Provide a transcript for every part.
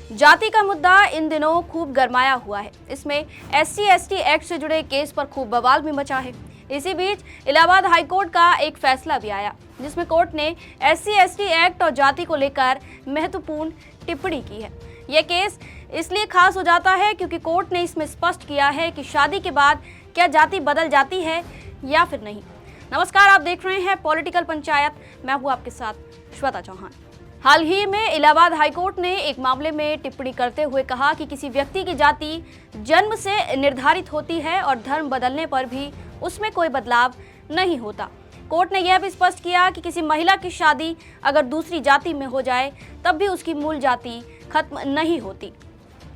जाति का मुद्दा इन दिनों खूब गरमाया हुआ है। इसमें SC/ST एक्ट से जुड़े केस पर खूब बवाल भी मचा है। इसी बीच इलाहाबाद हाईकोर्ट का एक फैसला भी आया, जिसमें कोर्ट ने SC/ST एक्ट और जाति को लेकर महत्वपूर्ण टिप्पणी की है। यह केस इसलिए खास हो जाता है क्योंकि कोर्ट ने इसमें स्पष्ट किया है कि शादी के बाद क्या जाति बदल जाती है या फिर नहीं। नमस्कार, आप देख रहे हैं पॉलिटिकल पंचायत। मैं हूँ आपके साथ श्वेता चौहान। हाल ही में इलाहाबाद हाईकोर्ट ने एक मामले में टिप्पणी करते हुए कहा कि किसी व्यक्ति की जाति जन्म से निर्धारित होती है और धर्म बदलने पर भी उसमें कोई बदलाव नहीं होता। कोर्ट ने यह भी स्पष्ट किया कि किसी महिला की शादी अगर दूसरी जाति में हो जाए तब भी उसकी मूल जाति खत्म नहीं होती।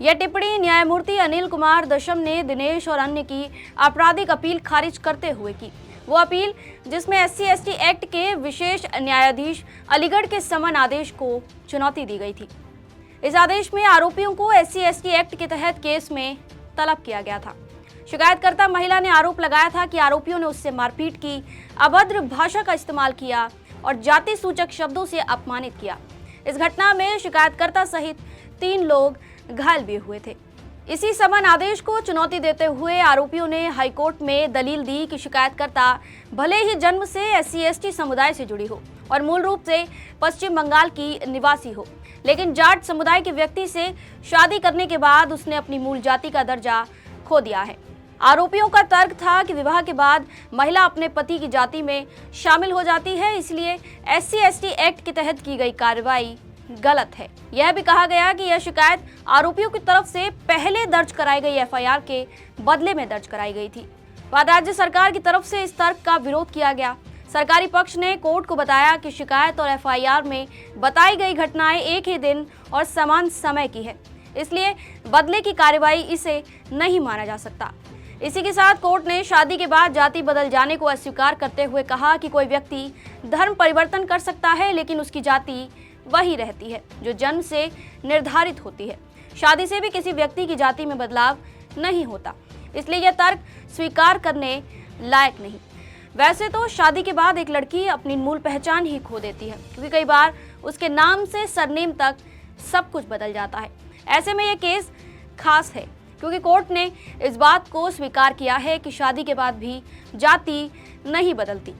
यह टिप्पणी न्यायमूर्ति अनिल कुमार दशम ने दिनेश और अन्य की आपराधिक अपील खारिज करते हुए की। वो अपील जिसमें SC/ST एक्ट के विशेष न्यायाधीश अलीगढ़ के समन आदेश को चुनौती दी गई थी। इस आदेश में आरोपियों को SC/ST एक्ट के तहत केस में तलब किया गया था। शिकायतकर्ता महिला ने आरोप लगाया था कि आरोपियों ने उससे मारपीट की, अभद्र भाषा का इस्तेमाल किया और जाति सूचक शब्दों से अपमानित किया। इस घटना में शिकायतकर्ता सहित 3 लोग घायल भी हुए थे। इसी समन आदेश को चुनौती देते हुए आरोपियों ने हाईकोर्ट में दलील दी कि शिकायतकर्ता भले ही जन्म से SC/ST समुदाय से जुड़ी हो और मूल रूप से पश्चिम बंगाल की निवासी हो, लेकिन जाट समुदाय के व्यक्ति से शादी करने के बाद उसने अपनी मूल जाति का दर्जा खो दिया है। आरोपियों का तर्क था कि विवाह के बाद महिला अपने पति की जाति में शामिल हो जाती है, इसलिए SC/ST एक्ट के तहत की गई कार्रवाई गलत है। यह भी कहा गया कि यह शिकायत आरोपियों की तरफ से पहले दर्ज कराई गई FIR के बदले में दर्ज कराई गई थी। बाद राज्य सरकार की तरफ से इस तर्क का विरोध किया गया। सरकारी पक्ष ने कोर्ट को बताया कि शिकायत और FIR में बताई गई घटनाएं एक ही दिन और समान समय की है, इसलिए बदले की कार्रवाई इसे नहीं माना जा सकता। इसी के साथ कोर्ट ने शादी के बाद जाति बदल जाने को अस्वीकार करते हुए कहा कि कोई व्यक्ति धर्म परिवर्तन कर सकता है, लेकिन उसकी जाति वही रहती है जो जन्म से निर्धारित होती है। शादी से भी किसी व्यक्ति की जाति में बदलाव नहीं होता, इसलिए यह तर्क स्वीकार करने लायक नहीं। वैसे तो शादी के बाद एक लड़की अपनी मूल पहचान ही खो देती है, क्योंकि कई बार उसके नाम से सरनेम तक सब कुछ बदल जाता है। ऐसे में यह केस खास है क्योंकि कोर्ट ने इस बात को स्वीकार किया है कि शादी के बाद भी जाति नहीं बदलती।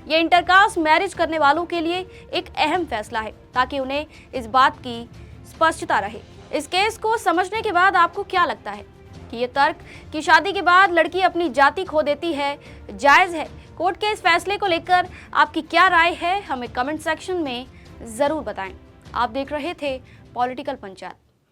ये इंटरकास्ट मैरिज करने वालों के लिए एक अहम फैसला है, ताकि उन्हें इस बात की स्पष्टता रहे। इस केस को समझने के बाद आपको क्या लगता है कि ये तर्क कि शादी के बाद लड़की अपनी जाति खो देती है जायज़ है? कोर्ट के इस फैसले को लेकर आपकी क्या राय है, हमें कमेंट सेक्शन में ज़रूर बताएं। आप देख रहे थे पॉलिटिकल पंचायत।